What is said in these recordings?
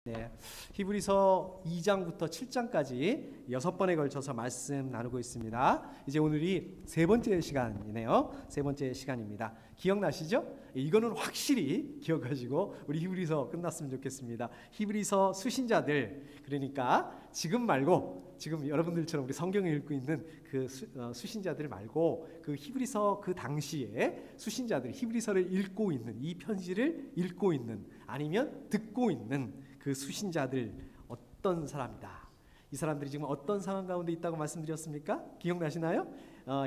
네, 히브리서 2장부터 7장까지 6번에 걸쳐서 말씀 나누고 있습니다. 이제 오늘이 세 번째 시간이네요. 세 번째 시간입니다. 기억나시죠? 이거는 확실히 기억하시고 우리 히브리서 끝났으면 좋겠습니다. 히브리서 수신자들, 그러니까 지금 말고 지금 여러분들처럼 우리 성경을 읽고 있는 그 수신자들 말고 그 히브리서 그 당시에 수신자들, 히브리서를 읽고 있는, 이 편지를 읽고 있는 아니면 듣고 있는 그 수신자들, 어떤 사람이다. 이 사람들이 지금 어떤 상황 가운데 있다고 말씀드렸습니까? 기억나시나요?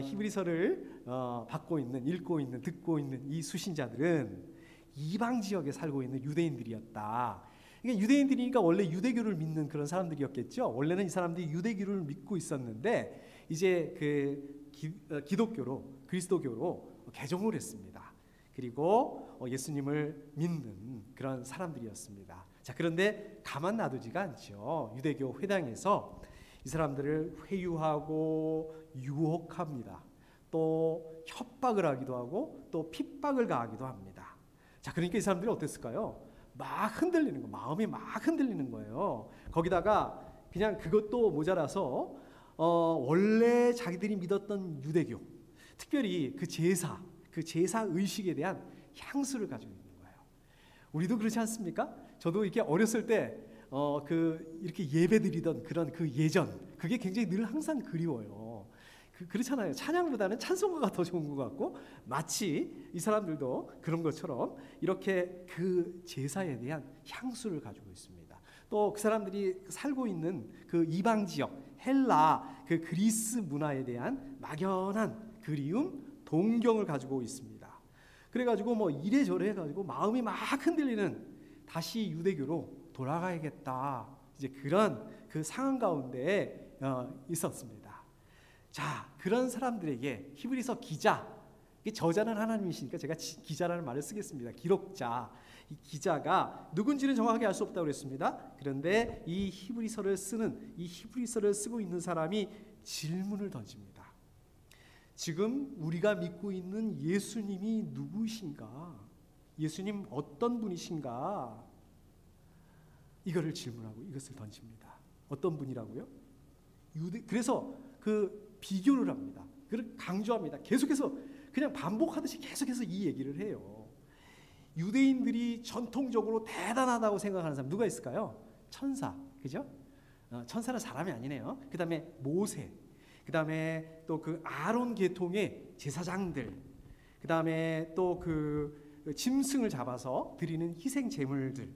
히브리서를 받고 있는, 읽고 있는, 듣고 있는 이 수신자들은 이방 지역에 살고 있는 유대인들이었다. 그러니까 유대인들이니까 원래 유대교를 믿는 그런 사람들이었겠죠. 원래는 이 사람들이 유대교를 믿고 있었는데 이제 그 기독교로, 그리스도교로 개종을 했습니다. 그리고 예수님을 믿는 그런 사람들이었습니다. 자, 그런데 가만 놔두지가 않죠. 유대교 회당에서 이 사람들을 회유하고 유혹합니다. 또 협박을 하기도 하고 또 핍박을 가하기도 합니다. 자, 그러니까 이 사람들이 어땠을까요? 막 흔들리는 거, 마음이 막 흔들리는 거예요. 거기다가 그냥 그것도 모자라서 원래 자기들이 믿었던 유대교, 특별히 그 제사 의식에 대한 향수를 가지고 있는 거예요. 우리도 그렇지 않습니까? 저도 이렇게 어렸을 때 이렇게 예배드리던 그런 그 예전, 그게 굉장히 늘 항상 그리워요. 그렇잖아요. 찬양보다는 찬송가가 더 좋은 것 같고, 마치 이 사람들도 그런 것처럼 이렇게 그 제사에 대한 향수를 가지고 있습니다. 또 그 사람들이 살고 있는 그 이방 지역, 헬라, 그 그리스 문화에 대한 막연한 그리움, 동경을 가지고 있습니다. 그래가지고 뭐 이래저래 해가지고 마음이 막 흔들리는, 다시 유대교로 돌아가야겠다, 이제 그런 그 상황 가운데 있었습니다. 자, 그런 사람들에게 히브리서 기자, 저자는 하나님이시니까 제가 기자라는 말을 쓰겠습니다. 기록자, 이 기자가 누군지는 정확하게 알 수 없다고 그랬습니다. 그런데 이 히브리서를 쓰고 있는 사람이 질문을 던집니다. 지금 우리가 믿고 있는 예수님이 누구신가? 예수님 어떤 분이신가? 이거를 질문하고 이것을 던집니다. 어떤 분이라고요? 그래서 그 비교를 합니다. 그걸 강조합니다. 계속해서 그냥 반복하듯이 계속해서 이 얘기를 해요. 유대인들이 전통적으로 대단하다고 생각하는 사람 누가 있을까요? 천사, 그죠? 천사는 사람이 아니네요. 그 다음에 모세, 그 다음에 또 그 아론 계통의 제사장들, 그 다음에 또 그 짐승을 잡아서 드리는 희생 제물들,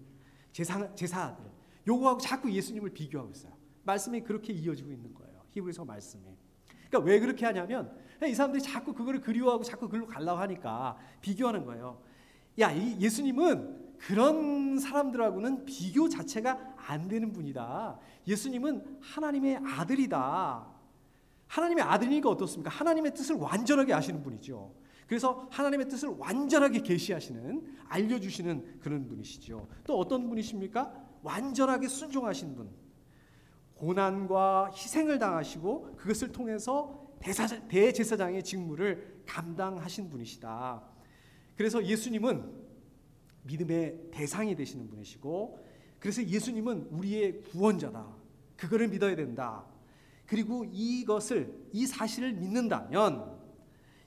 제사들, 요거하고 자꾸 예수님을 비교하고 있어요. 말씀이 그렇게 이어지고 있는 거예요. 히브리서 말씀이. 그러니까 왜 그렇게 하냐면 이 사람들이 자꾸 그거를 그리워하고 자꾸 그걸로 가려고 하니까 비교하는 거예요. 야, 이 예수님은 그런 사람들하고는 비교 자체가 안 되는 분이다. 예수님은 하나님의 아들이다. 하나님의 아들이니까 어떻습니까? 하나님의 뜻을 완전하게 아시는 분이죠. 그래서 하나님의 뜻을 완전하게 계시하시는, 알려주시는 그런 분이시죠. 또 어떤 분이십니까? 완전하게 순종하신 분. 고난과 희생을 당하시고 그것을 통해서 대제사장의 직무를 감당하신 분이시다. 그래서 예수님은 믿음의 대상이 되시는 분이시고, 그래서 예수님은 우리의 구원자다. 그거를 믿어야 된다. 그리고 이 사실을 믿는다면,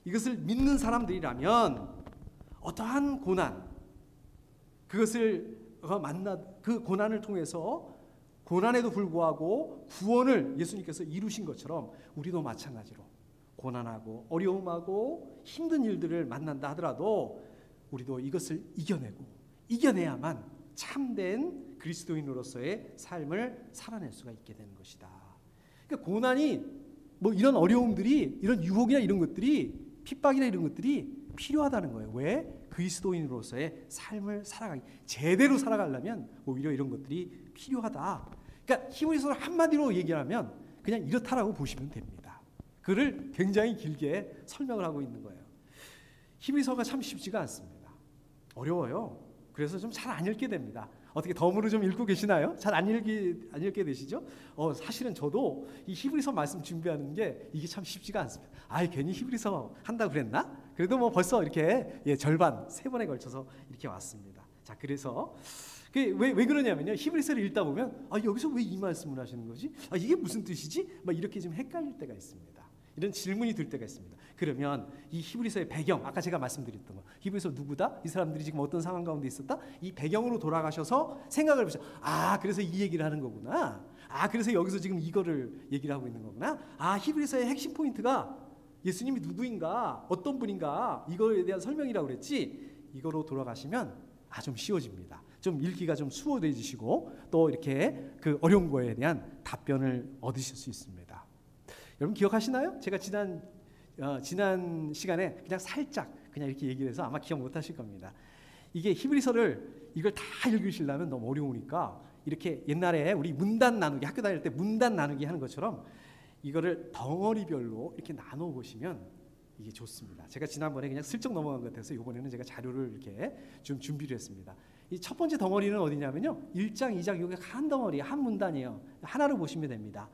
이것을 믿는 사람들이라면 어떠한 고난, 그 고난을 통해서 고난에도 불구하고 구원을 예수님께서 이루신 것처럼 우리도 마찬가지로 고난하고 어려움하고 힘든 일들을 만난다 하더라도 우리도 이것을 이겨내야만 참된 그리스도인으로서의 삶을 살아낼 수가 있게 되는 것이다. 그러니까 고난이, 뭐 이런 어려움들이, 이런 유혹이나 이런 것들이, 핍박이나 이런 것들이 필요하다는 거예요. 왜? 그리스도인으로서의 삶을 제대로 살아가려면 오히려 이런 것들이 필요하다. 그러니까 히브리서를 한마디로 얘기하면 그냥 이렇다라고 보시면 됩니다. 그를 굉장히 길게 설명을 하고 있는 거예요. 히브리서가 참 쉽지가 않습니다. 어려워요. 그래서 좀 잘 안 읽게 됩니다. 어떻게 덤으로 좀 읽고 계시나요? 잘 안 읽게 되시죠? 사실은 저도 이 히브리서 말씀 준비하는 게 이게 참 쉽지가 않습니다. 괜히 히브리서 한다고 그랬나? 그래도 뭐 벌써 이렇게 절반, 3번에 걸쳐서 이렇게 왔습니다. 자, 그래서 왜 그러냐면요. 히브리서를 읽다 보면 여기서 왜 이 말씀을 하시는 거지? 이게 무슨 뜻이지? 막 이렇게 좀 헷갈릴 때가 있습니다. 이런 질문이 들 때가 있습니다. 그러면 이 히브리서의 배경, 아까 제가 말씀드렸던 거, 히브리서 누구다? 이 사람들이 지금 어떤 상황 가운데 있었다? 이 배경으로 돌아가셔서 생각을 해보세요. 그래서 이 얘기를 하는 거구나. 그래서 여기서 지금 이거를 얘기를 하고 있는 거구나. 히브리서의 핵심 포인트가 예수님이 누구인가, 어떤 분인가, 이거에 대한 설명이라고 그랬지. 이거로 돌아가시면 좀 쉬워집니다. 좀 읽기가 좀 수월해지시고 또 이렇게 그 어려운 거에 대한 답변을 얻으실 수 있습니다. 여러분 기억하시나요? 제가 지난 시간에 그냥 살짝 그냥 이렇게 얘기를 해서 아마 기억 못 하실 겁니다. 이게 히브리서를 이걸 다 읽으시려면 너무 어려우니까 이렇게 옛날에 우리 문단 나누기, 학교 다닐 때 문단 나누기 하는 것처럼 이거를 덩어리별로 이렇게 나눠 보시면 이게 좋습니다. 제가 지난번에 그냥 슬쩍 넘어간 것 같아서 이번에는 제가 자료를 이렇게 좀 준비를 했습니다. 이 첫 번째 덩어리는 어디냐면요, 1장, 2장, 이게 한 덩어리, 한 문단이에요. 하나로 보시면 됩니다.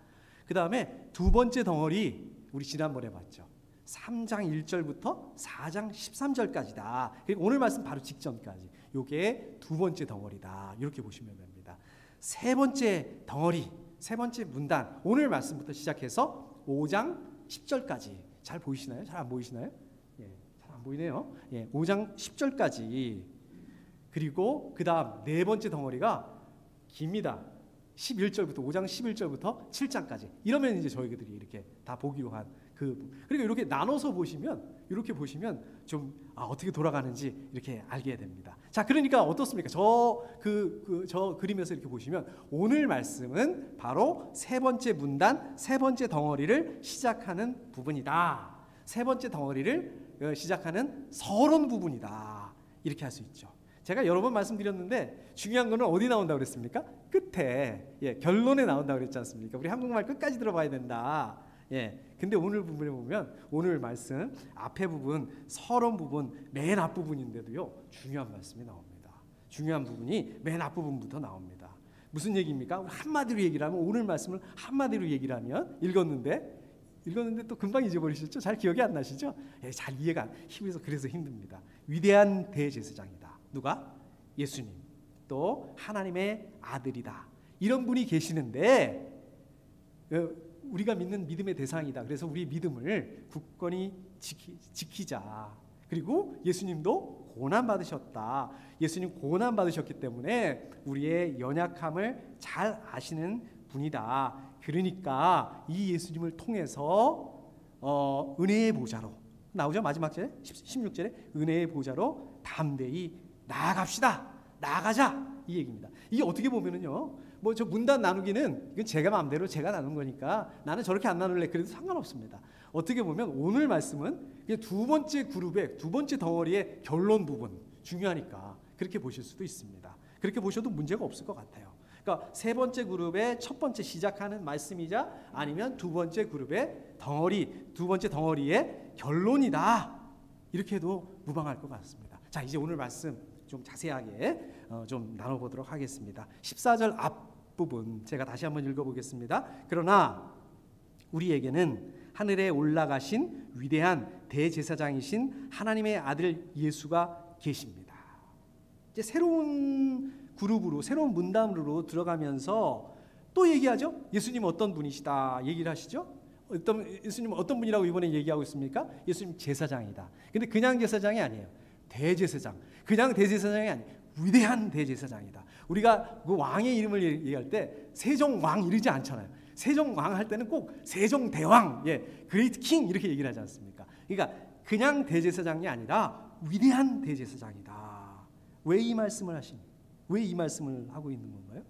그 다음에 두 번째 덩어리 우리 지난번에 봤죠. 3장 1절부터 4장 13절까지다. 그리고 오늘 말씀 바로 직전까지. 이게 두 번째 덩어리다. 이렇게 보시면 됩니다. 세 번째 덩어리, 세 번째 문단, 오늘 말씀부터 시작해서 5장 10절까지. 잘 보이시나요? 잘 안 보이시나요? 잘 안 보이네요. 5장 10절까지. 그리고 그 다음 네 번째 덩어리가 깁니다. 11절부터 5장 11절부터 7장까지. 이러면 이제 저희들이 이렇게 다 보기로 한 그리고 이렇게 나눠서 보시면, 이렇게 보시면 좀 어떻게 돌아가는지 이렇게 알게 됩니다. 자, 그러니까 어떻습니까? 저 그림에서 이렇게 보시면 오늘 말씀은 바로 세 번째 문단, 세 번째 덩어리를 시작하는 부분이다. 세 번째 덩어리를 시작하는 서론 부분이다. 이렇게 할 수 있죠. 제가 여러 번 말씀드렸는데 중요한 거는 어디 나온다고 그랬습니까? 끝에, 결론에 나온다고 그랬지 않습니까? 우리 한국말 끝까지 들어봐야 된다. 근데 오늘 부분에 보면 오늘 말씀 앞에 부분, 서론 부분, 맨 앞부분인데도요, 중요한 말씀이 나옵니다. 중요한 부분이 맨 앞부분부터 나옵니다. 무슨 얘기입니까? 한마디로 얘기를 하면, 오늘 말씀을 한마디로 얘기를 하면, 읽었는데 또 금방 잊어버리셨죠? 잘 기억이 안 나시죠? 잘 이해가 히브리서 그래서 힘듭니다. 위대한 대제사장이다. 누가? 예수님. 또 하나님의 아들이다. 이런 분이 계시는데 우리가 믿는 믿음의 대상이다. 그래서 우리 믿음을 굳건히 지키자. 그리고 예수님도 고난받으셨다. 예수님 고난받으셨기 때문에 우리의 연약함을 잘 아시는 분이다. 그러니까 이 예수님을 통해서 은혜의 보좌로 나오죠. 마지막 절에 16절에 은혜의 보좌로 담대히 나아갑시다. 나아가자. 이 얘기입니다. 이게 어떻게 보면은요, 저 문단 나누기는 이건 제가 마음대로 제가 나눈 거니까 나는 저렇게 안 나눌래 그래도 상관없습니다. 어떻게 보면 오늘 말씀은 두 번째 그룹의 두 번째 덩어리의 결론 부분, 중요하니까 그렇게 보실 수도 있습니다. 그렇게 보셔도 문제가 없을 것 같아요. 그러니까 세 번째 그룹의 첫 번째 시작하는 말씀이자 아니면 두 번째 그룹의 덩어리, 두 번째 덩어리의 결론이다. 이렇게 해도 무방할 것 같습니다. 자, 이제 오늘 말씀 좀 자세하게 좀 나눠보도록 하겠습니다. 14절 앞부분 제가 다시 한번 읽어보겠습니다. 그러나 우리에게는 하늘에 올라가신 위대한 대제사장이신 하나님의 아들 예수가 계십니다. 이제 새로운 그룹으로, 새로운 문단으로 들어가면서 또 얘기하죠. 예수님 어떤 분이시다 얘기를 하시죠. 예수님 어떤 분이라고 이번에 얘기하고 있습니까? 예수님 제사장이다. 근데 그냥 제사장이 아니에요. 대제사장. 그냥 대제사장이 아니에요. 위대한 대제사장이다. 우리가 그 왕의 이름을 얘기할 때 세종왕 이러지 않잖아요. 세종왕 할 때는 꼭 세종대왕, 그레이트 킹 이렇게 얘기를 하지 않습니까? 그러니까 그냥 대제사장이 아니라 위대한 대제사장이다. 왜 이 말씀을 왜 이 말씀을 하고 있는 건가요?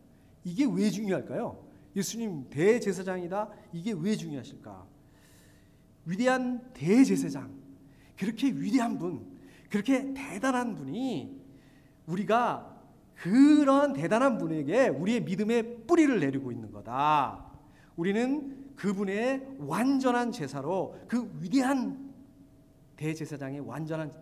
이게 왜 중요할까요? 예수님 대제사장이다. 이게 왜 중요하실까? 위대한 대제사장, 그렇게 위대한 분, 그렇게 대단한 분이 우리가 그런 대단한 분에게 우리의 믿음의 뿌리를 내리고 있는 거다. 우리는 그분의 완전한 제사로, 그 위대한 대제사장의 완전한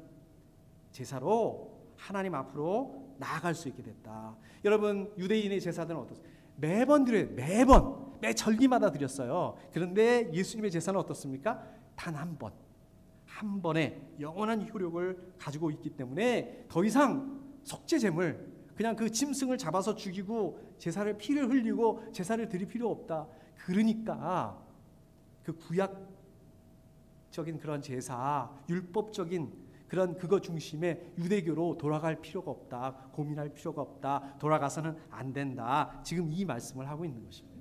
제사로 하나님 앞으로 나아갈 수 있게 됐다. 여러분, 유대인의 제사들은 어떻습니까? 매번 드려요. 매 절기마다 드렸어요. 그런데 예수님의 제사는 어떻습니까? 단 한 번의 영원한 효력을 가지고 있기 때문에 더 이상 속죄제물, 그냥 그 짐승을 잡아서 죽이고 제사를 피를 흘리고 제사를 드릴 필요 없다. 그러니까 그 구약적인 그런 제사, 율법적인 그런 그거 중심의 유대교로 돌아갈 필요가 없다. 고민할 필요가 없다. 돌아가서는 안 된다. 지금 이 말씀을 하고 있는 것입니다.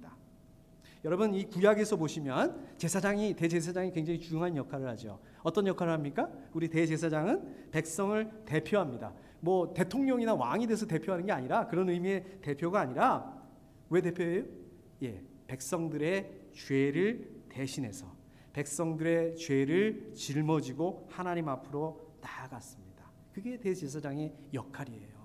여러분, 이 구약에서 보시면 대제사장이 굉장히 중요한 역할을 하죠. 어떤 역할을 합니까? 우리 대제사장은 백성을 대표합니다. 뭐 대통령이나 왕이 돼서 대표하는 게 아니라, 그런 의미의 대표가 아니라, 왜 대표예요? 백성들의 죄를 대신해서 백성들의 죄를 짊어지고 하나님 앞으로 나아갔습니다. 그게 대제사장의 역할이에요.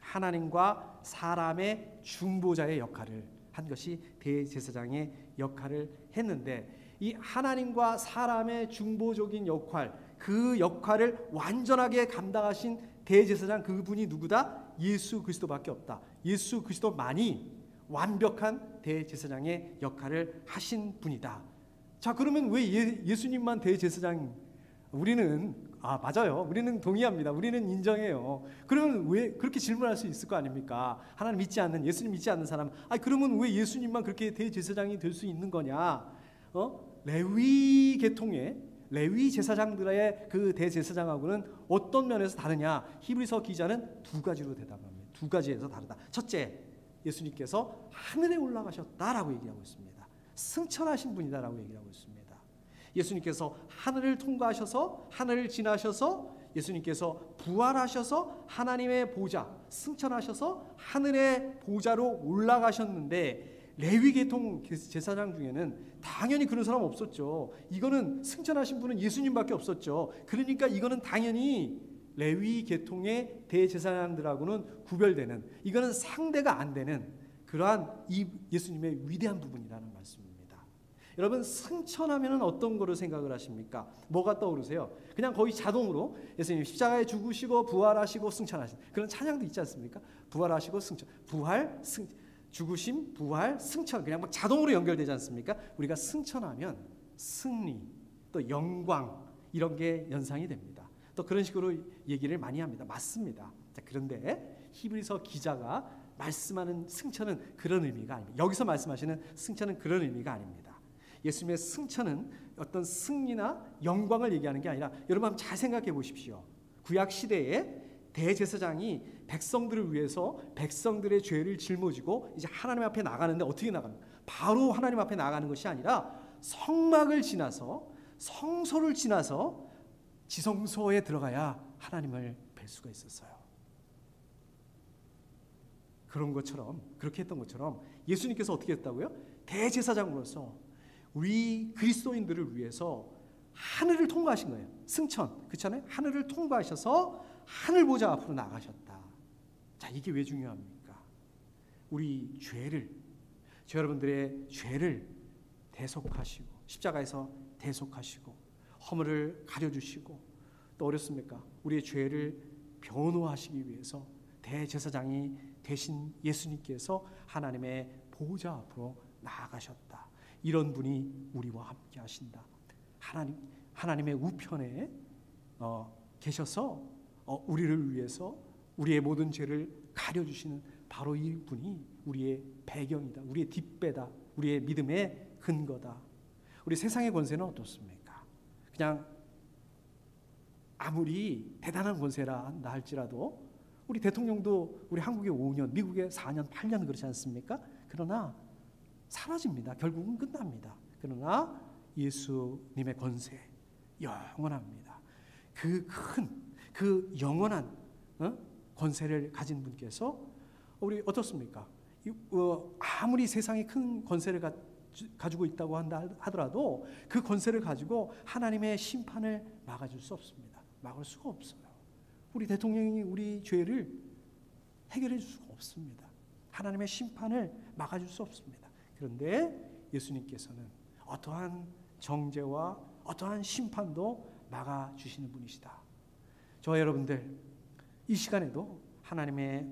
하나님과 사람의 중보자의 역할을 한 것이 대제사장의 역할을 했는데, 이 하나님과 사람의 중보적인 역할, 그 역할을 완전하게 감당하신 대제사장, 그분이 누구다? 예수 그리스도밖에 없다. 예수 그리스도만이 완벽한 대제사장의 역할을 하신 분이다. 자, 그러면 왜 예수님만 대제사장? 맞아요. 우리는 동의합니다. 우리는 인정해요. 그러면 왜 그렇게 질문할 수 있을 거 아닙니까? 하나님 믿지 않는, 예수님 믿지 않는 사람, 그러면 왜 예수님만 그렇게 대제사장이 될 수 있는 거냐? 레위 계통의 레위 제사장들의 그 대제사장하고는 어떤 면에서 다르냐? 히브리서 기자는 두 가지로 대답합니다. 두 가지에서 다르다. 첫째, 예수님께서 하늘에 올라가셨다라고 얘기하고 있습니다. 승천하신 분이다라고 얘기하고 있습니다. 예수님께서 하늘을 통과하셔서, 하늘을 지나셔서, 예수님께서 부활하셔서 하나님의 보좌, 승천하셔서 하늘의 보좌로 올라가셨는데, 레위 계통 제사장 중에는 당연히 그런 사람 없었죠. 이거는 승천하신 분은 예수님밖에 없었죠. 그러니까 이거는 당연히 레위 계통의 대제사장들하고는 구별되는, 이거는 상대가 안 되는 그러한 이 예수님의 위대한 부분이라는 말씀입니다. 여러분, 승천하면 어떤 거로 생각을 하십니까? 뭐가 떠오르세요? 그냥 거의 자동으로 예수님 십자가에 죽으시고 부활하시고 승천하신 그런 찬양도 있지 않습니까? 부활하시고 승천, 죽으심, 부활, 승천, 그냥 막 자동으로 연결되지 않습니까? 우리가 승천하면 승리, 또 영광, 이런 게 연상이 됩니다. 또 그런 식으로 얘기를 많이 합니다. 맞습니다. 자, 그런데 히브리서 기자가 말씀하는 승천은 그런 의미가 아닙니다. 여기서 말씀하시는 승천은 그런 의미가 아닙니다. 예수님의 승천은 어떤 승리나 영광을 얘기하는 게 아니라, 여러분 한번 잘 생각해 보십시오. 구약 시대에 대제사장이 백성들을 위해서 백성들의 죄를 짊어지고 이제 하나님 앞에 나가는데 어떻게 나갑니까? 바로 하나님 앞에 나가는 것이 아니라 성막을 지나서, 성소를 지나서 지성소에 들어가야 하나님을 뵐 수가 있었어요. 그렇게 했던 것처럼 예수님께서 어떻게 했다고요? 대제사장으로서 우리 그리스도인들을 위해서 하늘을 통과하신 거예요. 승천, 그렇잖아요? 하늘을 통과하셔서 하늘 보좌 앞으로 나가셨다. 자, 이게 왜 중요합니까? 우리 여러분들의 죄를 대속하시고, 십자가에서 대속하시고, 허물을 가려주시고, 또 어렵습니까? 우리의 죄를 변호하시기 위해서 대제사장이 되신 예수님께서 하나님의 보좌 앞으로 나아가셨다. 이런 분이 우리와 함께 하신다. 하나님의 우편에 계셔서 우리를 위해서 우리의 모든 죄를 가려주시는 바로 이 분이 우리의 배경이다. 우리의 뒷배다. 우리의 믿음의 근거다. 우리 세상의 권세는 어떻습니까? 그냥 아무리 대단한 권세라 한다 할지라도, 우리 대통령도 우리 한국에 5년, 미국에 4년, 8년 그렇지 않습니까? 그러나 사라집니다. 결국은 끝납니다. 그러나 예수님의 권세 영원합니다. 그 영원한 권세를 가진 분께서 우리 어떻습니까? 아무리 세상이 큰 권세를 가지고 있다고 한다 하더라도 그 권세를 가지고 하나님의 심판을 막아줄 수 없습니다. 막을 수가 없어요. 우리 대통령이 우리 죄를 해결해 줄 수가 없습니다. 하나님의 심판을 막아줄 수 없습니다. 그런데 예수님께서는 어떠한 정죄와 어떠한 심판도 막아주시는 분이시다. 저와 여러분들, 이 시간에도 하나님의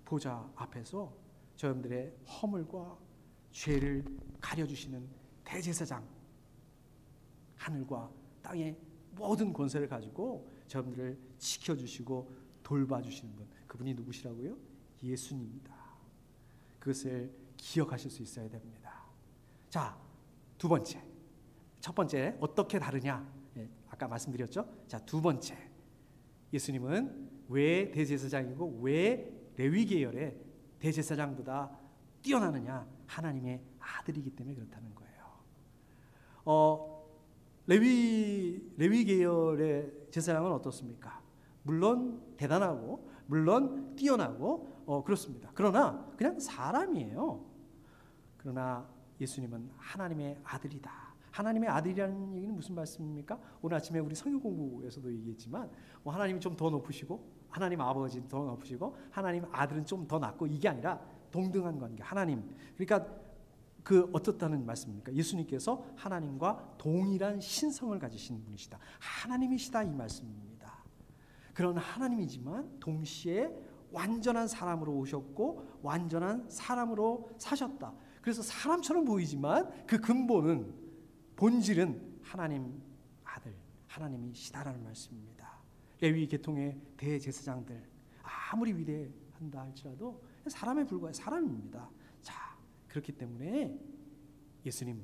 보좌 앞에서 저 여러분들의 허물과 죄를 가려주시는 대제사장, 하늘과 땅의 모든 권세를 가지고 저 여러분들을 지켜주시고 돌봐주시는 분, 그분이 누구시라고요? 예수님이다. 그것을 기억하실 수 있어야 됩니다. 자, 두 번째. 첫 번째 어떻게 다르냐? 아까 말씀드렸죠? 자, 두 번째. 예수님은 왜 대제사장이고 왜 레위 계열의 대제사장보다 뛰어나느냐? 하나님의 아들이기 때문에 그렇다는 거예요. 레위 계열의 제사장은 어떻습니까? 물론 대단하고 물론 뛰어나고 그렇습니다. 그러나 그냥 사람이에요. 그러나 예수님은 하나님의 아들이다. 하나님의 아들이라는 얘기는 무슨 말씀입니까? 오늘 아침에 우리 성경 공부에서도 얘기했지만 하나님이 좀 더 높으시고 하나님 아버지는 더 높으시고 하나님 아들은 좀 더 낮고 이게 아니라 동등한 관계. 하나님. 그러니까 어떻다는 말씀입니까? 예수님께서 하나님과 동일한 신성을 가지신 분이시다. 하나님이시다 이 말씀입니다. 그런 하나님이지만 동시에 완전한 사람으로 오셨고 완전한 사람으로 사셨다. 그래서 사람처럼 보이지만 그 근본은 본질은 하나님 아들 하나님이시다라는 말씀입니다. 레위 계통의 대제사장들 아무리 위대한다 할지라도 사람에 불과한 사람입니다. 자, 그렇기 때문에 예수님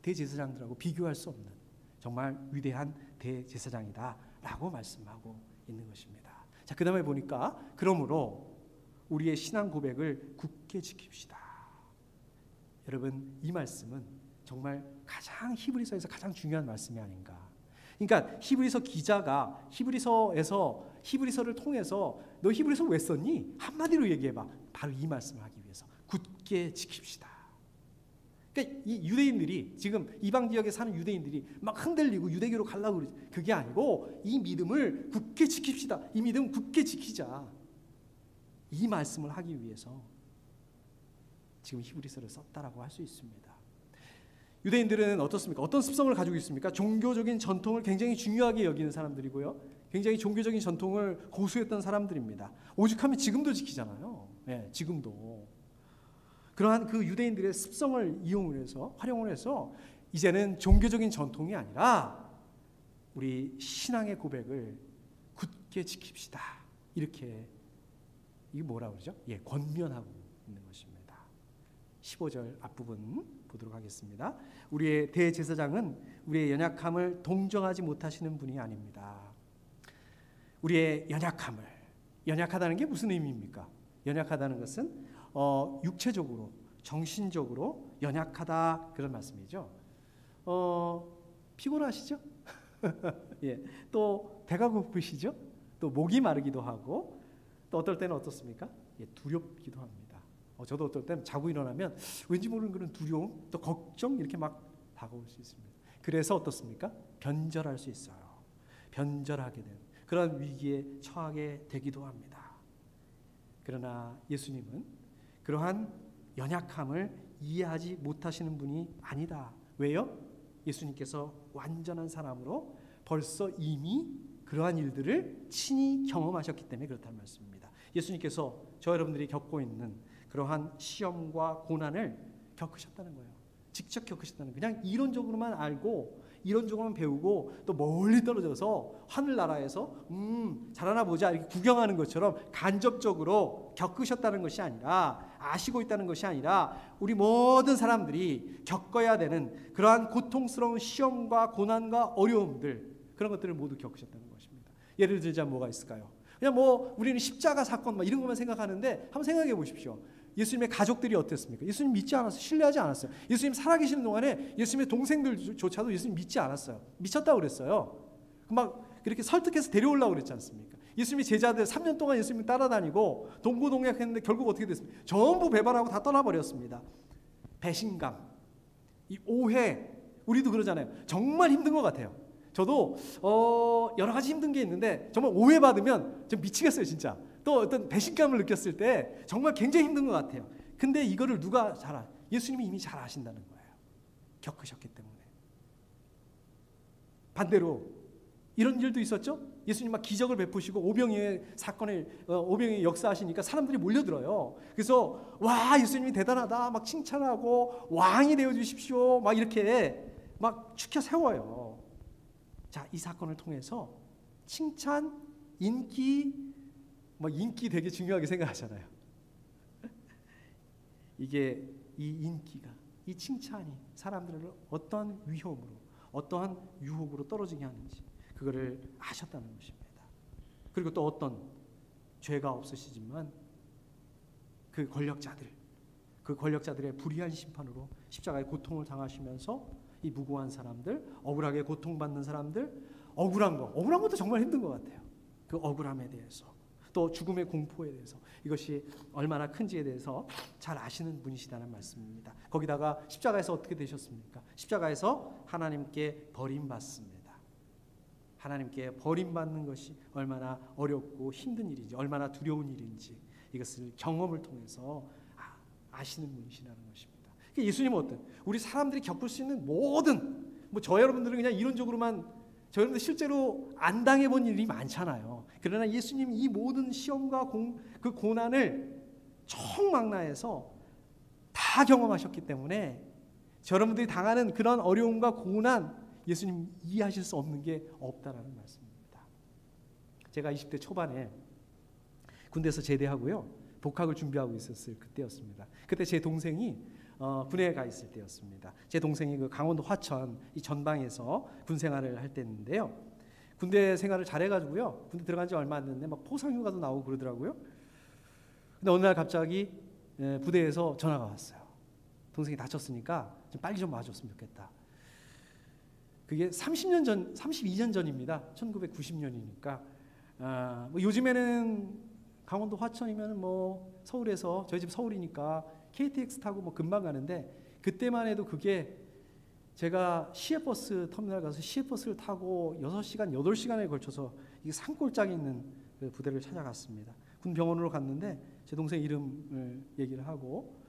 대제사장들하고 비교할 수 없는 정말 위대한 대제사장이다라고 말씀하고 있는 것입니다. 자, 그 다음에 보니까 그러므로 우리의 신앙 고백을 굳게 지킵시다. 여러분 이 말씀은 정말 가장 히브리서에서 가장 중요한 말씀이 아닌가. 그러니까 히브리서 기자가 히브리서를 통해서 너 히브리서 왜 썼니? 한마디로 얘기해봐. 바로 이 말씀을 하기 위해서 굳게 지킵시다. 그러니까 이 유대인들이 지금 이방 지역에 사는 유대인들이 막 흔들리고 유대교로 가려고 그러지. 그게 아니고 이 믿음을 굳게 지킵시다. 이 믿음 굳게 지키자. 이 말씀을 하기 위해서 지금 히브리서를 썼다라고 할 수 있습니다. 유대인들은 어떻습니까? 어떤 습성을 가지고 있습니까? 종교적인 전통을 굉장히 중요하게 여기는 사람들이고요. 굉장히 종교적인 전통을 고수했던 사람들입니다. 오죽하면 지금도 지키잖아요. 네, 지금도. 그러한 그 유대인들의 습성을 활용을 해서 이제는 종교적인 전통이 아니라 우리 신앙의 고백을 굳게 지킵시다. 이렇게 이게 뭐라고 그러죠? 권면하고 있는 것입니다. 15절 앞부분 보도록 하겠습니다. 우리의 대제사장은 우리의 연약함을 동정하지 못하시는 분이 아닙니다. 우리의 연약하다는 게 무슨 의미입니까? 연약하다는 것은 육체적으로, 정신적으로 연약하다 그런 말씀이죠. 피곤하시죠? 예, 또 배가 고프시죠? 또 목이 마르기도 하고 또 어떨 때는 어떻습니까? 두렵기도 합니다. 저도 어떨 때는 자고 일어나면 왠지 모르는 그런 두려움, 또 걱정 이렇게 막 다가올 수 있습니다. 그래서 어떻습니까? 변절할 수 있어요. 변절하게 된 그런 위기에 처하게 되기도 합니다. 그러나 예수님은 그러한 연약함을 이해하지 못하시는 분이 아니다. 왜요? 예수님께서 완전한 사람으로 벌써 이미 그러한 일들을 친히 경험하셨기 때문에 그렇다는 말씀입니다. 예수님께서 저 여러분들이 겪고 있는 그러한 시험과 고난을 겪으셨다는 거예요. 직접 겪으셨다는 거예요. 그냥 이론적으로만 알고 이론적으로만 배우고 또 멀리 떨어져서 하늘나라에서 잘하나 보자 이렇게 구경하는 것처럼 간접적으로 겪으셨다는 것이 아니라 아시고 있다는 것이 아니라 우리 모든 사람들이 겪어야 되는 그러한 고통스러운 시험과 고난과 어려움들 그런 것들을 모두 겪으셨다는 것입니다. 예를 들자면 뭐가 있을까요? 그냥 우리는 십자가 사건 이런 것만 생각하는데 한번 생각해 보십시오. 예수님의 가족들이 어땠습니까? 예수님 믿지 않았어요. 신뢰하지 않았어요. 예수님 살아계시는 동안에 예수님의 동생들조차도 예수님 믿지 않았어요. 미쳤다고 그랬어요. 막 그렇게 설득해서 데려오려고 그랬지 않습니까? 예수님의 제자들 3년 동안 예수님 따라다니고 동고동락했는데 결국 어떻게 됐습니까? 전부 배반하고 다 떠나버렸습니다. 배신감, 이 오해, 우리도 그러잖아요. 정말 힘든 것 같아요. 저도 여러 가지 힘든 게 있는데 정말 오해받으면 좀 미치겠어요 진짜. 또 어떤 배신감을 느꼈을 때 정말 굉장히 힘든 것 같아요. 근데 이거를 누가 예수님이 이미 잘 아신다는 거예요. 겪으셨기 때문에. 반대로 이런 일도 있었죠. 예수님 막 기적을 베푸시고 오병이의 역사하시니까 사람들이 몰려들어요. 그래서 와 예수님이 대단하다 막 칭찬하고 왕이 되어주십시오 막 이렇게 막 축혀 세워요. 자, 이 사건을 통해서 칭찬, 인기, 뭐 인기 되게 중요하게 생각하잖아요. 이게 이 인기가, 이 칭찬이 사람들을 어떠한 위험으로, 어떠한 유혹으로 떨어지게 하는지 그거를 아셨다는 것입니다. 그리고 또 어떤 죄가 없으시지만 그 권력자들의 불의한 심판으로 십자가의 고통을 당하시면서 이 무고한 사람들, 억울하게 고통받는 사람들, 억울한 것도 정말 힘든 것 같아요. 그 억울함에 대해서, 또 죽음의 공포에 대해서, 이것이 얼마나 큰지에 대해서 잘 아시는 분이시다는 말씀입니다. 거기다가 십자가에서 어떻게 되셨습니까? 십자가에서 하나님께 버림받습니다. 하나님께 버림받는 것이 얼마나 어렵고 힘든 일인지, 얼마나 두려운 일인지 이것을 경험을 통해서 아시는 분이시라는 것입니다. 예수님은 어떤, 우리 사람들이 겪을 수 있는 모든, 저 여러분들은 그냥 이론적으로만, 저 여러분들 실제로 안 당해본 일이 많잖아요. 그러나 예수님이 이 모든 시험과 그 고난을 총망라해서 다 경험하셨기 때문에 여러분들이 당하는 그런 어려움과 고난, 예수님 이해하실 수 없는 게 없다라는 말씀입니다. 제가 20대 초반에 군대에서 제대하고요, 복학을 준비하고 있었을 그때였습니다. 그때 제 동생이 군에 가 있을 때였습니다. 제 동생이 그 강원도 화천 이 전방에서 군 생활을 할 때인데요. 군대 생활을 잘해가지고요, 군대 들어간 지 얼마 안 됐는데 막 포상휴가도 나오고 그러더라고요. 근데 어느 날 갑자기 부대에서 전화가 왔어요. 동생이 다쳤으니까 좀 빨리 좀 와줬으면 좋겠다. 그게 32년 전입니다. 1990년이니까. 요즘에는 강원도 화천이면 서울에서, 저희 집 서울이니까 KTX 타고 금방 가는데, 그때만 해도 그게, 제가 시외버스 터미널 가서 시외버스를 타고 6시간, 8시간에 걸쳐서 이게 산골짜기에 있는 그 부대를 찾아갔습니다. 군 병원으로 갔는데 제 동생 이름을 얘기를 하고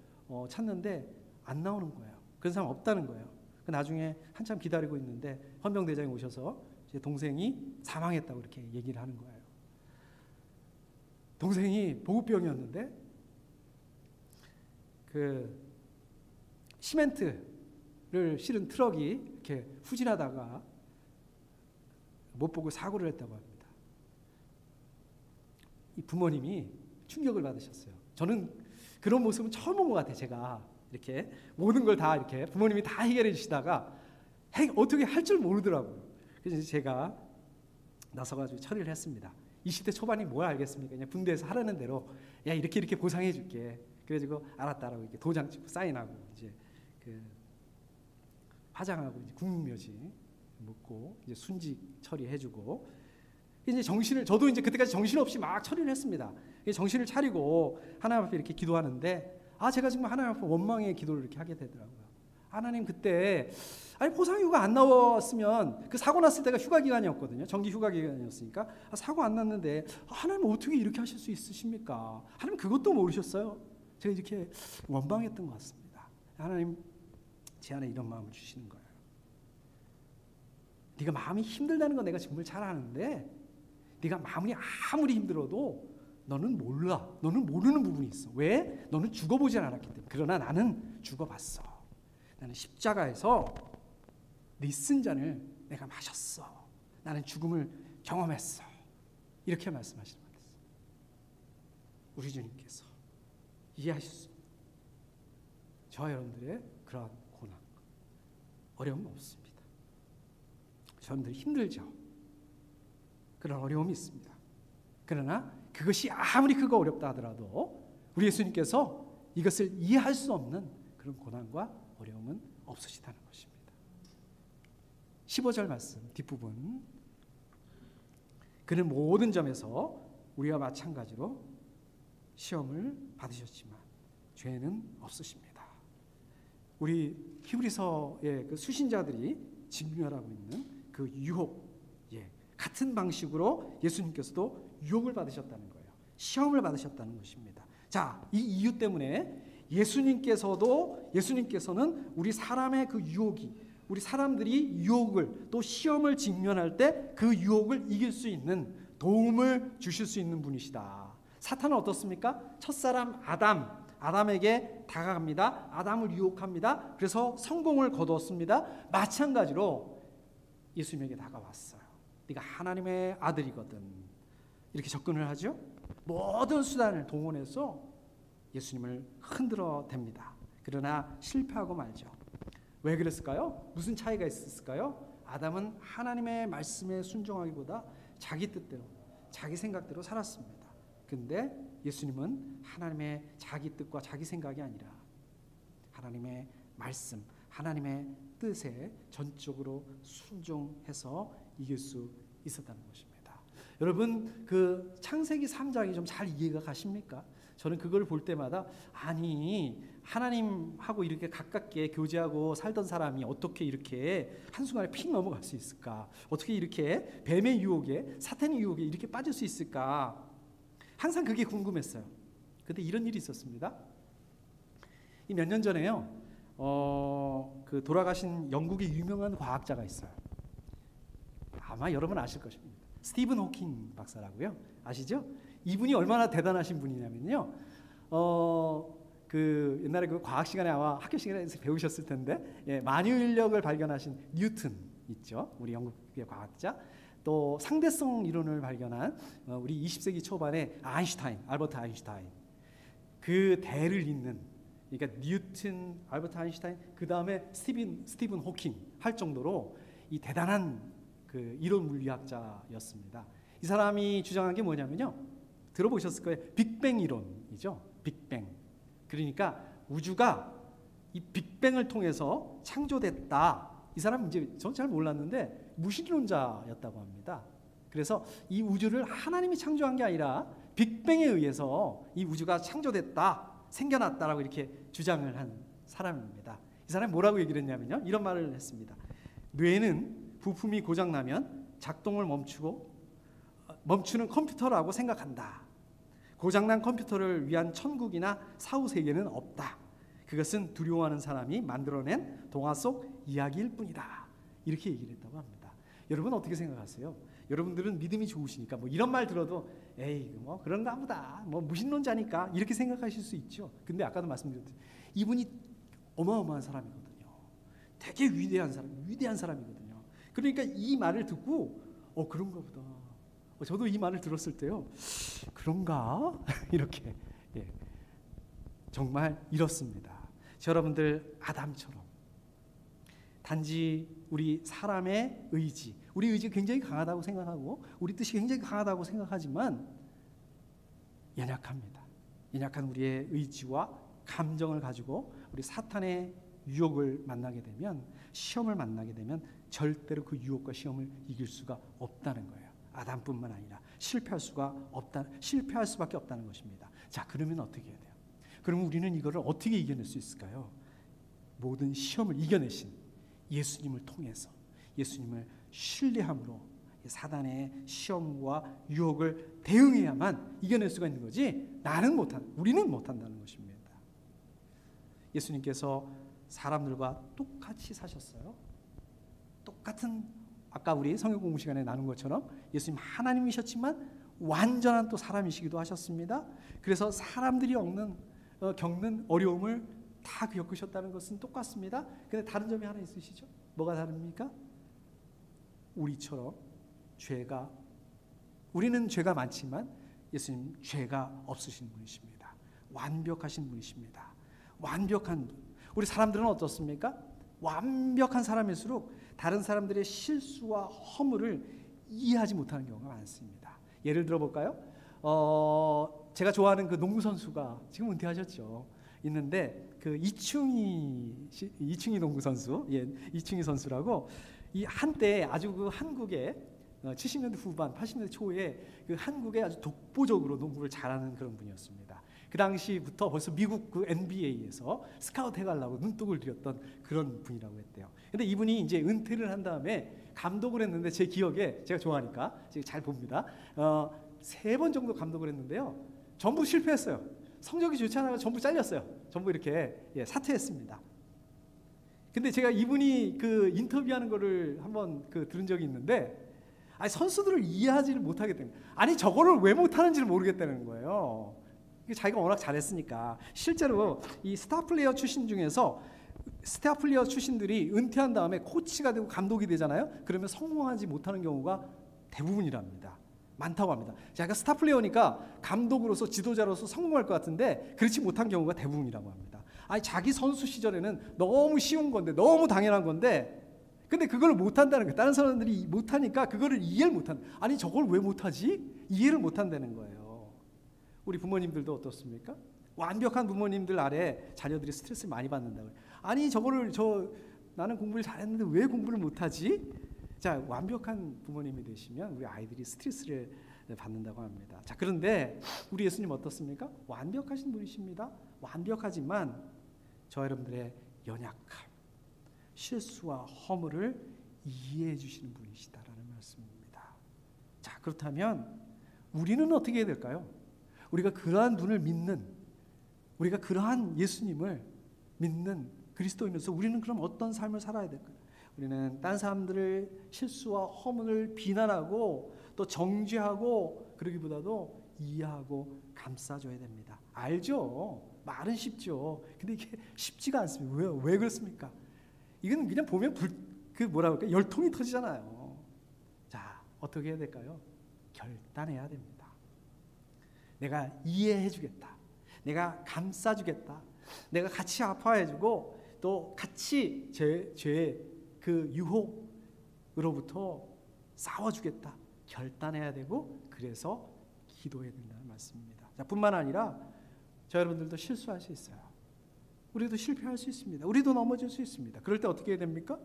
찾는데 안 나오는 거예요. 그런 사람 없다는 거예요. 나중에 한참 기다리고 있는데 헌병대장이 오셔서 제 동생이 사망했다고 이렇게 얘기를 하는 거예요. 동생이 보급병이었는데 그 시멘트를 실은 트럭이 이렇게 후진하다가 못 보고 사고를 했다고 합니다. 이 부모님이 충격을 받으셨어요. 저는 그런 모습은 처음 본 것 같아요. 제가 이렇게 모든 걸 다 이렇게 부모님이 다 해결해 주시다가 어떻게 할 줄 모르더라고요. 그래서 제가 나서가지고 처리를 했습니다. 20대 초반이 뭐야 알겠습니까? 그냥 군대에서 하라는 대로 야 이렇게 보상해 줄게. 그래가지고 알았다라고 이렇게 도장 찍고 사인하고 이제 그 화장하고 이제 국민묘지 묻고 이제 순직 처리해주고 이제 저도 이제 그때까지 정신없이 막 처리를 했습니다. 정신을 차리고 하나님 앞에 이렇게 기도하는데 제가 지금 하나님 앞에 원망의 기도를 이렇게 하게 되더라고요. 하나님 그때 포상휴가 안 나왔으면 그 사고 났을 때가 휴가 기간이었거든요. 정기 휴가 기간이었으니까 사고 안 났는데 하나님 어떻게 이렇게 하실 수 있으십니까? 하나님 그것도 모르셨어요. 제가 이렇게 원망했던 것 같습니다. 하나님 제 안에 이런 마음을 주시는 거예요. 네가 마음이 힘들다는 건 내가 정말 잘 아는데 네가 마음이 아무리 힘들어도 너는 몰라. 너는 모르는 부분이 있어. 왜? 너는 죽어보지 않았기 때문에. 그러나 나는 죽어봤어. 나는 십자가에서 네 쓴 잔을 내가 마셨어. 나는 죽음을 경험했어. 이렇게 말씀하시는 것 같아요. 우리 주님께서 이해하실 수 없는 저와 여러분들의 그러한 고난, 어려움은 없습니다. 여러분들 힘들죠. 그런 어려움이 있습니다. 그러나 그것이 아무리 그거 어렵다 하더라도 우리 예수님께서 이것을 이해할 수 없는 그런 고난과 어려움은 없으시다는 것입니다. 15절 말씀 뒷부분, 그는 모든 점에서 우리와 마찬가지로 시험을 받으셨지만 죄는 없으십니다. 우리 히브리서의 그 수신자들이 직면하고 있는 그 유혹, 같은 방식으로 예수님께서도 유혹을 받으셨다는 거예요. 시험을 받으셨다는 것입니다. 자, 이 이유 때문에 예수님께서는 우리 사람의 그 유혹이, 우리 사람들이 유혹을 또 시험을 직면할 때 그 유혹을 이길 수 있는 도움을 주실 수 있는 분이시다. 사탄은 어떻습니까? 첫사람 아담에게 다가갑니다. 아담을 유혹합니다. 그래서 성공을 거두었습니다. 마찬가지로 예수님에게 다가왔어요. 네가 하나님의 아들이거든. 이렇게 접근을 하죠. 모든 수단을 동원해서 예수님을 흔들어 댑니다. 그러나 실패하고 말죠. 왜 그랬을까요? 무슨 차이가 있었을까요? 아담은 하나님의 말씀에 순종하기보다 자기 뜻대로, 자기 생각대로 살았습니다. 근데 예수님은 하나님의 자기 뜻과 자기 생각이 아니라 하나님의 말씀, 하나님의 뜻에 전적으로 순종해서 이길 수 있었다는 것입니다. 여러분, 그 창세기 3장이 좀 잘 이해가 가십니까? 저는 그걸 볼 때마다 아니 하나님하고 이렇게 가깝게 교제하고 살던 사람이 어떻게 이렇게 한순간에 픽 넘어갈 수 있을까? 어떻게 이렇게 뱀의 유혹에, 사탄의 유혹에 이렇게 빠질 수 있을까? 항상 그게 궁금했어요. 근데 이런 일이 있었습니다. 몇 년 전에요, 그 돌아가신 영국의 유명한 과학자가 있어요. 아마 여러분 아실 것입니다. 스티븐 호킹 박사라고요. 아시죠? 이분이 얼마나 대단하신 분이냐면요. 그 옛날에 그 과학 시간에 아마 학교 시간에서 배우셨을 텐데, 예, 만유인력을 발견하신 뉴턴 있죠. 우리 영국의 과학자. 또 상대성 이론을 발견한 우리 20세기 초반에 아인슈타인, 알버트 아인슈타인. 그 대를 잇는, 그러니까 뉴턴, 알버트 아인슈타인, 그 다음에 스티븐 호킹 할 정도로 이 대단한 그 이론 물리학자였습니다. 이 사람이 주장한 게 뭐냐면요, 들어보셨을 거예요. 빅뱅 이론이죠. 빅뱅. 그러니까 우주가 이 빅뱅을 통해서 창조됐다. 이 사람은 이제 전 잘 몰랐는데 무신론자였다고 합니다. 그래서 이 우주를 하나님이 창조한 게 아니라 빅뱅에 의해서 이 우주가 창조됐다, 생겨났다라고 이렇게 주장을 한 사람입니다. 이 사람이 뭐라고 얘기를 했냐면요, 이런 말을 했습니다. 뇌는 부품이 고장나면 작동을 멈추는 컴퓨터라고 생각한다. 고장난 컴퓨터를 위한 천국이나 사후세계는 없다. 그것은 두려워하는 사람이 만들어낸 동화 속 이야기일 뿐이다. 이렇게 얘기를 했다고 합니다. 여러분 어떻게 생각하세요? 여러분들은 믿음이 좋으시니까 뭐 이런 말 들어도 에이 뭐 그런가 보다, 뭐 무신론자니까 이렇게 생각하실 수 있죠. 근데 아까도 말씀드렸듯이 이분이 어마어마한 사람이거든요. 되게 위대한 사람이거든요. 그러니까 이 말을 듣고 그런가 보다. 저도 이 말을 들었을 때요, 그런가? 이렇게, 예, 정말 이렇습니다. 여러분들 아담처럼 단지 우리 사람의 의지, 우리 의지가 굉장히 강하다고 생각하고 우리 뜻이 굉장히 강하다고 생각하지만 연약합니다. 연약한 우리의 의지와 감정을 가지고 우리 사탄의 유혹을 만나게 되면, 시험을 만나게 되면 절대로 그 유혹과 시험을 이길 수가 없다는 거예요. 아담뿐만 아니라 실패할 수밖에 없다는 것입니다. 자, 그러면 어떻게 해야 돼요? 그러면 우리는 이거를 어떻게 이겨낼 수 있을까요? 모든 시험을 이겨내신 예수님을 통해서, 예수님을 신뢰함으로 사단의 시험과 유혹을 대응해야만 이겨낼 수가 있는 거지, 우리는 못한다는 것입니다. 예수님께서 사람들과 똑같이 사셨어요. 똑같은, 아까 우리 성경 공부 시간에 나눈 것처럼 예수님 하나님이셨지만 완전한 또 사람이시기도 하셨습니다. 그래서 사람들이 겪는 어려움을 다 겪으셨다는 것은 똑같습니다. 근데 다른 점이 하나 있으시죠? 뭐가 다릅니까? 우리처럼 우리는 죄가 많지만 예수님 죄가 없으신 분이십니다. 완벽하신 분이십니다. 완벽한 분. 우리 사람들은 어떻습니까? 완벽한 사람일수록 다른 사람들의 실수와 허물을 이해하지 못하는 경우가 많습니다. 예를 들어 볼까요? 제가 좋아하는 그 농구 선수가 지금 은퇴하셨죠. 있는데 그 이충희 농구 선수, 예, 이충희 선수라고, 이 한때 아주 그 한국의 70년대 후반, 80년대 초에 그 한국에 아주 독보적으로 농구를 잘하는 그런 분이었습니다. 그 당시부터 벌써 미국 그 NBA에서 스카우트 해가려고 눈독을 들였던 그런 분이라고 했대요. 근데 이분이 이제 은퇴를 한 다음에 감독을 했는데, 제 기억에, 제가 좋아하니까 제가 잘 봅니다. 3번 정도 감독을 했는데요, 전부 실패했어요. 성적이 좋지 않아서 전부 잘렸어요. 전부 이렇게, 예, 사퇴했습니다. 근데 제가 이분이 그 인터뷰하는 거를 한번 들은 적이 있는데, 선수들을 이해하지를 못하겠다는 거예요. 아니 저거를 왜 못하는지를 모르겠다는 거예요. 자기가 워낙 잘했으니까. 실제로 이 스타 플레이어 출신들이 은퇴한 다음에 코치가 되고 감독이 되잖아요. 그러면 성공하지 못하는 경우가 대부분이랍니다. 많다고 합니다. 제가 스타 플레이어니까 감독으로서 지도자로서 성공할 것 같은데 그렇지 못한 경우가 대부분이라고 합니다. 아니 자기 선수 시절에는 너무 쉬운 건데 너무 당연한 건데 근데 그걸 못한다는 거예요. 다른 사람들이 못하니까 그거를 이해를 못한다. 아니 저걸 왜 못하지? 이해를 못한다는 거예요. 우리 부모님들도 어떻습니까? 완벽한 부모님들 아래 자녀들이 스트레스를 많이 받는다고요. 아니 저거를 나는 공부를 잘했는데 왜 공부를 못하지? 자, 완벽한 부모님이 되시면 우리 아이들이 스트레스를 받는다고 합니다. 자, 그런데 우리 예수님 어떻습니까? 완벽하신 분이십니다. 완벽하지만 저 여러분들의 연약함, 실수와 허물을 이해해 주시는 분이시다라는 말씀입니다. 자, 그렇다면 우리는 어떻게 해야 될까요? 우리가 그러한 분을 믿는, 우리가 그러한 예수님을 믿는 그리스도인으로서 우리는 그럼 어떤 삶을 살아야 될까요? 우리는 다른 사람들을 실수와 허물을 비난하고 또 정죄하고 그러기보다도 이해하고 감싸줘야 됩니다. 알죠? 말은 쉽죠. 근데 이게 쉽지가 않습니다. 왜 그렇습니까? 이건 그냥 보면 열통이 터지잖아요. 자, 어떻게 해야 될까요? 결단해야 됩니다. 내가 이해해 주겠다. 내가 감싸 주겠다. 내가 같이 아파해주고 또 같이 죄의 그 유혹으로부터 싸워주겠다. 결단해야 되고 그래서 기도해야 된다는 말씀입니다. 자, 뿐만 아니라 저 여러분들도 실수할 수 있어요. 우리도 실패할 수 있습니다. 우리도 넘어질 수 있습니다. 그럴 때 어떻게 해야 됩니까?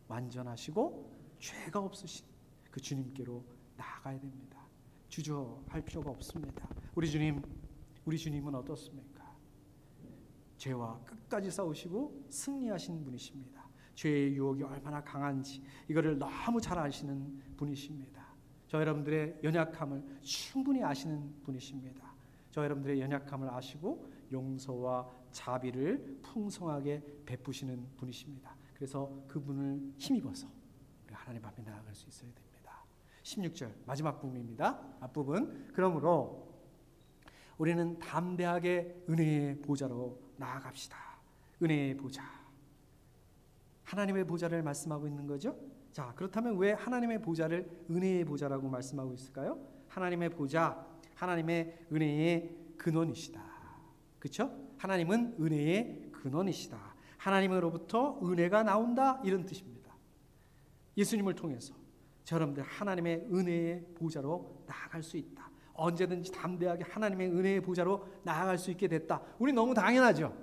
완전하시고 죄가 없으신 그 주님께로 나아가야 됩니다. 주저할 필요가 없습니다. 우리 주님은 어떻습니까? 죄와 끝까지 싸우시고 승리하신 분이십니다. 죄의 유혹이 얼마나 강한지 이거를 너무 잘 아시는 분이십니다. 저 여러분들의 연약함을 충분히 아시는 분이십니다. 저 여러분들의 연약함을 아시고 용서와 자비를 풍성하게 베푸시는 분이십니다. 그래서 그분을 힘입어서 우리가 하나님 앞에 나아갈 수 있어야 됩니다. 16절 마지막 부분입니다. 앞부분. 그러므로 우리는 담대하게 은혜의 보좌로 나아갑시다. 은혜의 보좌. 하나님의 보좌를 말씀하고 있는 거죠. 자, 그렇다면 왜 하나님의 보좌를 은혜의 보좌라고 말씀하고 있을까요? 하나님의 보좌, 하나님의 은혜의 근원이시다. 그렇죠? 하나님은 은혜의 근원이시다. 하나님으로부터 은혜가 나온다 이런 뜻입니다. 예수님을 통해서 여러분들 하나님의 은혜의 보좌로 나아갈 수 있다. 언제든지 담대하게 하나님의 은혜의 보좌로 나아갈 수 있게 됐다. 우리 너무 당연하죠.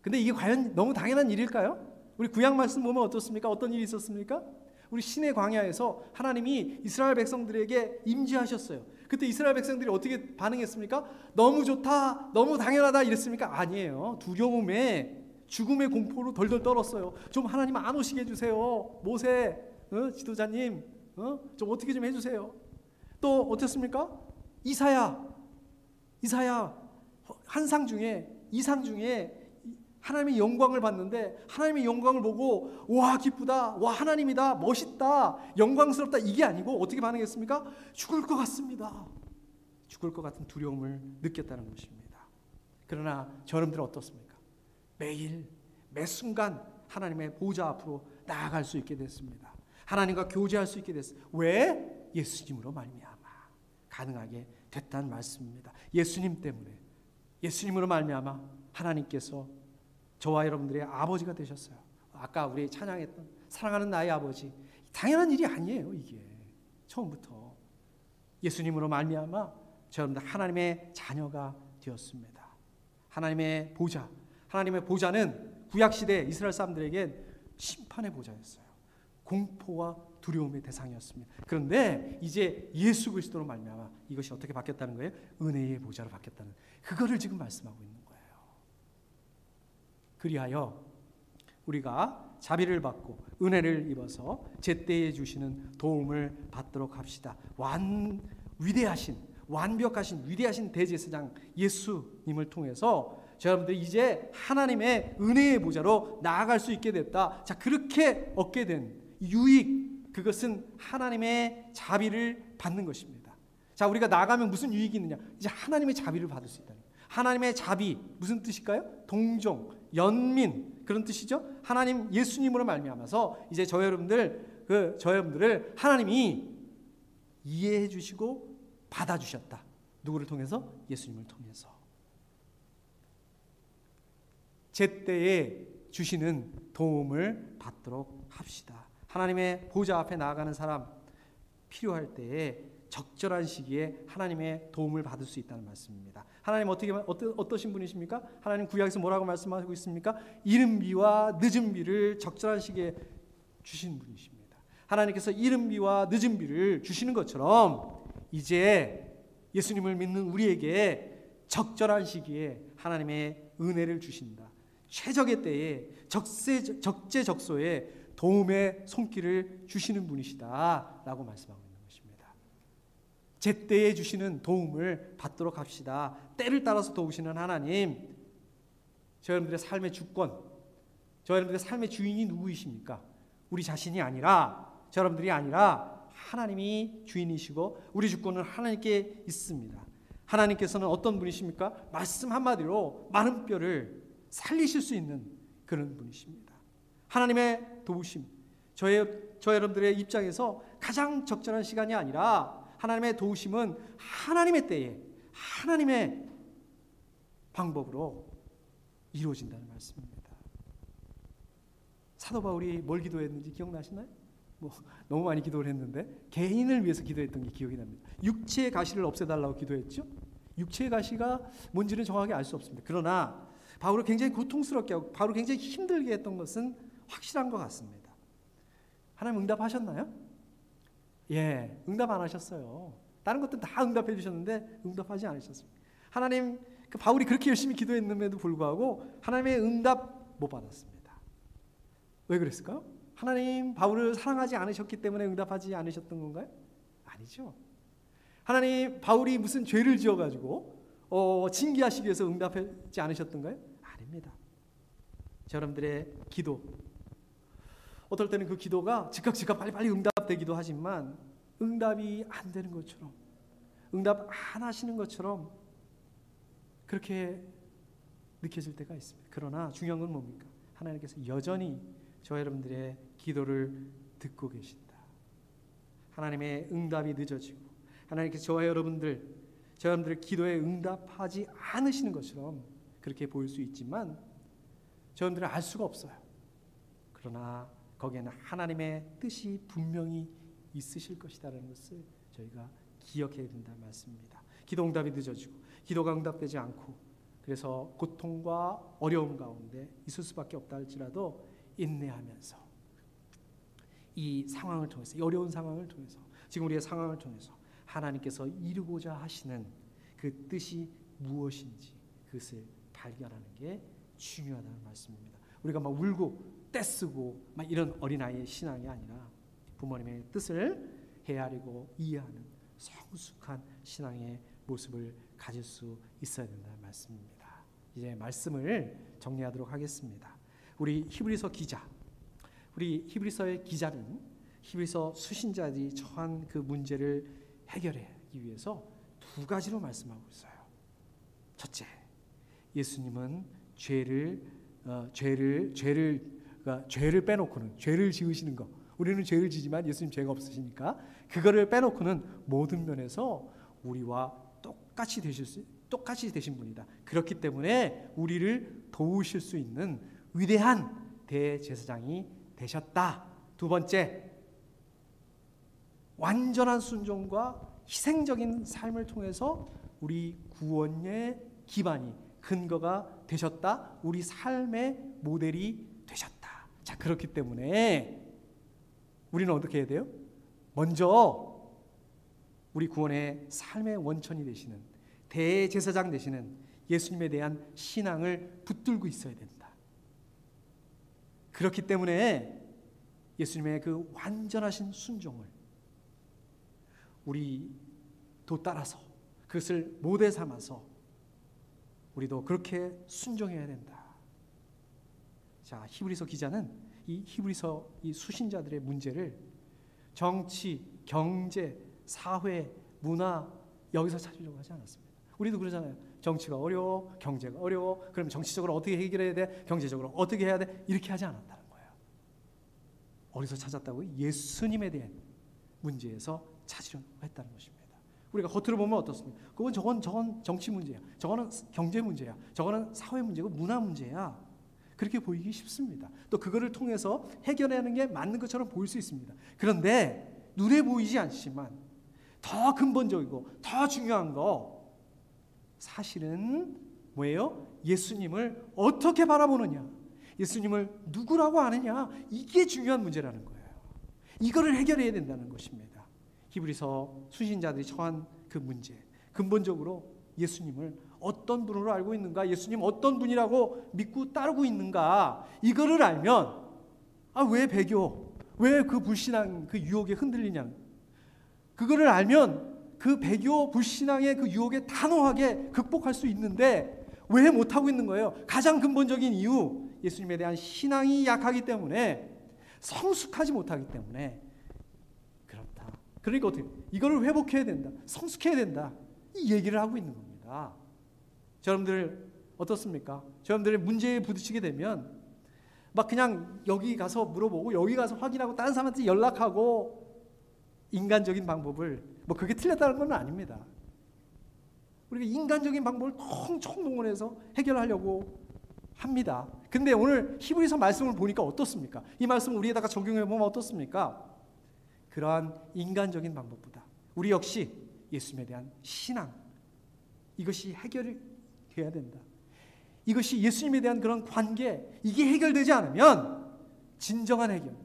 근데 이게 과연 너무 당연한 일일까요? 우리 구약 말씀 보면 어떻습니까? 어떤 일이 있었습니까? 우리 시내 광야에서 하나님이 이스라엘 백성들에게 임재하셨어요. 그때 이스라엘 백성들이 어떻게 반응했습니까? 너무 좋다, 너무 당연하다 이랬습니까? 아니에요. 두려움에 죽음의 공포로 덜덜 떨었어요. 좀 하나님 안 오시게 해주세요. 모세, 지도자님, 좀 어떻게 좀 해주세요. 또 어땠습니까? 이사야 이상 중에 하나님의 영광을 봤는데 하나님의 영광을 보고 와 기쁘다, 와 하나님이다, 멋있다, 영광스럽다 이게 아니고 어떻게 반응했습니까? 죽을 것 같습니다. 죽을 것 같은 두려움을 느꼈다는 것입니다. 그러나 여러분들은 어떻습니까? 매일 매 순간 하나님의 보좌 앞으로 나아갈 수 있게 됐습니다. 하나님과 교제할 수 있게 됐어요. 왜? 예수님으로 말미암아 가능하게 됐다는 말씀입니다. 예수님 때문에, 예수님으로 말미암아 하나님께서 저와 여러분들의 아버지가 되셨어요. 아까 우리 찬양했던 사랑하는 나의 아버지, 당연한 일이 아니에요. 이게 처음부터 예수님으로 말미암아 여러분들 하나님의 자녀가 되었습니다. 하나님의 보좌, 하나님의 보좌는 구약시대 이스라엘 사람들에겐 심판의 보좌였어요. 공포와 두려움의 대상이었습니다. 그런데 이제 예수 그리스도로 말미암아 이것이 어떻게 바뀌었다는 거예요? 은혜의 보좌로 바뀌었다는, 그거를 지금 말씀하고 있는 거예요. 그리하여 우리가 자비를 받고 은혜를 입어서 제때에 주시는 도움을 받도록 합시다. 위대하신, 완벽하신 위대하신 대제사장 예수님을 통해서 여러분들이 이제 하나님의 은혜의 보좌로 나아갈 수 있게 됐다. 자, 그렇게 얻게 된 유익, 그것은 하나님의 자비를 받는 것입니다. 자, 우리가 나가면 무슨 유익이 있느냐? 이제 하나님의 자비를 받을 수 있다. 하나님의 자비 무슨 뜻일까요? 동정, 연민 그런 뜻이죠. 하나님 예수님으로 말미암아서 이제 저 여러분들을 하나님이 이해해 주시고 받아주셨다. 누구를 통해서? 예수님을 통해서. 제때에 주시는 도움을 받도록 합시다. 하나님의 보좌 앞에 나아가는 사람, 필요할 때에 적절한 시기에 하나님의 도움을 받을 수 있다는 말씀입니다. 하나님 어떠신 분이십니까? 하나님 구약에서 뭐라고 말씀하고 있습니까? 이른 비와 늦은 비를 적절한 시기에 주시는 분이십니다. 하나님께서 이른 비와 늦은 비를 주시는 것처럼 이제 예수님을 믿는 우리에게 적절한 시기에 하나님의 은혜를 주신다. 최적의 때에 적재적소에 도움의 손길을 주시는 분이시다라고 말씀하고 있는 것입니다. 제때에 주시는 도움을 받도록 합시다. 때를 따라서 도우시는 하나님, 저 여러분들의 삶의 주권, 저 여러분들의 삶의 주인이 누구이십니까? 우리 자신이 아니라, 저 여러분들이 아니라 하나님이 주인이시고 우리 주권은 하나님께 있습니다. 하나님께서는 어떤 분이십니까? 말씀 한마디로 마른 뼈를 살리실 수 있는 그런 분이십니다. 하나님의 도우심, 저 여러분들의 입장에서 가장 적절한 시간이 아니라 하나님의 도우심은 하나님의 때에 하나님의 방법으로 이루어진다는 말씀입니다. 사도 바울이 뭘 기도했는지 기억나시나요? 너무 많이 기도를 했는데 개인을 위해서 기도했던 게 기억이 납니다. 육체의 가시를 없애달라고 기도했죠. 육체의 가시가 뭔지는 정확히 알 수 없습니다. 그러나 바울을 굉장히 고통스럽게 하고 바울을 굉장히 힘들게 했던 것은 확실한 것 같습니다. 하나님 응답하셨나요? 예, 응답 안 하셨어요. 다른 것들 다 응답해 주셨는데 응답하지 않으셨습니다. 하나님, 바울이 그렇게 열심히 기도했는데도 불구하고 하나님의 응답 못 받았습니다. 왜 그랬을까요? 하나님 바울을 사랑하지 않으셨기 때문에 응답하지 않으셨던 건가요? 아니죠. 하나님 바울이 무슨 죄를 지어가지고 징계하시기 위해서 응답하지 않으셨던가요? 아닙니다. 여러분들의 기도, 어떨 때는 그 기도가 즉각 빨리빨리 응답되기도 하지만 응답이 안 되는 것처럼, 응답 안 하시는 것처럼 그렇게 느껴질 때가 있습니다. 그러나 중요한 건 뭡니까? 하나님께서 여전히 저 여러분들의 기도를 듣고 계신다. 하나님의 응답이 늦어지고 하나님께서 저와 여러분들의 기도에 응답하지 않으시는 것처럼 그렇게 보일 수 있지만 저분들은 알 수가 없어요. 그러나 거기에는 하나님의 뜻이 분명히 있으실 것이라는 것을 저희가 기억해야 된다는 말씀입니다. 기도 응답이 늦어지고 기도가 응답되지 않고 그래서 고통과 어려움 가운데 있을 수밖에 없다 할지라도 인내하면서 이 상황을 통해서, 이 어려운 상황을 통해서, 지금 우리의 상황을 통해서 하나님께서 이루고자 하시는 그 뜻이 무엇인지 그것을 발견하는 게 중요하다는 말씀입니다. 우리가 막 울고 떼쓰고 막 이런 어린아이의 신앙이 아니라 부모님의 뜻을 헤아리고 이해하는 성숙한 신앙의 모습을 가질 수 있어야 된다는 말씀입니다. 이제 말씀을 정리하도록 하겠습니다. 우리 히브리서 기자, 우리 히브리서의 기자는 히브리서 수신자들이 처한 그 문제를 해결하기 위해서 두 가지로 말씀하고 있어요. 첫째, 예수님은 죄를 빼놓고는, 죄를 지으시는 것, 우리는 죄를 지지만 예수님 죄가 없으시니까 그거를 빼놓고는 모든 면에서 우리와 똑같이 되신 분이다. 그렇기 때문에 우리를 도우실 수 있는 위대한 대제사장이 되셨다. 두 번째, 완전한 순종과 희생적인 삶을 통해서 우리 구원의 기반이, 근거가 되셨다. 우리 삶의 모델이 되셨다. 자, 그렇기 때문에 우리는 어떻게 해야 돼요? 먼저 우리 구원의 삶의 원천이 되시는, 대제사장 되시는 예수님에 대한 신앙을 붙들고 있어야 된다. 그렇기 때문에 예수님의 그 완전하신 순종을 우리도 따라서 그것을 모델 삼아서 우리도 그렇게 순종해야 된다. 자, 히브리서 기자는 이 히브리서 이 수신자들의 문제를 정치, 경제, 사회, 문화 여기서 찾으려고 하지 않았습니다. 우리도 그러잖아요. 정치가 어려워, 경제가 어려워. 그럼 정치적으로 어떻게 해결해야 돼? 경제적으로 어떻게 해야 돼? 이렇게 하지 않았다는 거예요. 어디서 찾았다고요? 예수님에 대한 문제에서 찾으려고 했다는 것입니다. 우리가 겉으로 보면 어떻습니까? 저건 정치 문제야. 저거는 경제 문제야. 저거는 사회 문제고 문화 문제야. 그렇게 보이기 쉽습니다. 또 그거를 통해서 해결하는 게 맞는 것처럼 보일 수 있습니다. 그런데 눈에 보이지 않지만 더 근본적이고 더 중요한 거 사실은 뭐예요? 예수님을 어떻게 바라보느냐, 예수님을 누구라고 아느냐, 이게 중요한 문제라는 거예요. 이거를 해결해야 된다는 것입니다. 히브리서 수신자들이 처한 그 문제, 근본적으로 예수님을 어떤 분으로 알고 있는가, 예수님 어떤 분이라고 믿고 따르고 있는가, 이거를 알면 왜 배교, 왜 그 불신앙 그 유혹에 흔들리냐, 그거를 알면 그 배교 불신앙의 그 유혹에 단호하게 극복할 수 있는데 왜 못하고 있는 거예요? 가장 근본적인 이유, 예수님에 대한 신앙이 약하기 때문에, 성숙하지 못하기 때문에 그렇다. 그러니까 어떻게 이거를 회복해야 된다, 성숙해야 된다, 이 얘기를 하고 있는 겁니다. 여러분들 어떻습니까? 여러분들의 문제에 부딪히게 되면 막 그냥 여기 가서 물어보고 여기 가서 확인하고 다른 사람한테 연락하고, 인간적인 방법을, 뭐 그게 틀렸다는 건 아닙니다. 우리가 인간적인 방법을 총동원해서 해결하려고 합니다. 근데 오늘 히브리서 말씀을 보니까 어떻습니까? 이 말씀을 우리에다가 적용해 보면 어떻습니까? 그러한 인간적인 방법보다 우리 역시 예수님에 대한 신앙, 이것이 해결이 돼야 된다. 이것이 예수님에 대한 그런 관계, 이게 해결되지 않으면 진정한 해결,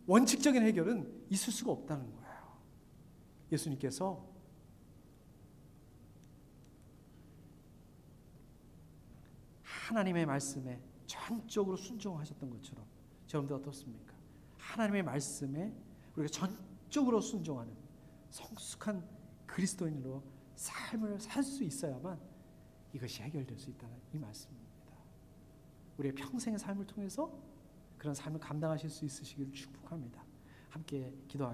원칙적인 해결은 있을 수가 없다는 거예요. 예수님께서 하나님의 말씀에 전적으로 순종하셨던 것처럼 여러분들 어떻습니까? 하나님의 말씀에 우리가 전적으로 순종하는 성숙한 그리스도인으로 삶을 살 수 있어야만 이것이 해결될 수 있다는 이 말씀입니다. 우리의 평생의 삶을 통해서 그런 삶을 감당하실 수 있으시기를 축복합니다. 함께 기도하겠습니다.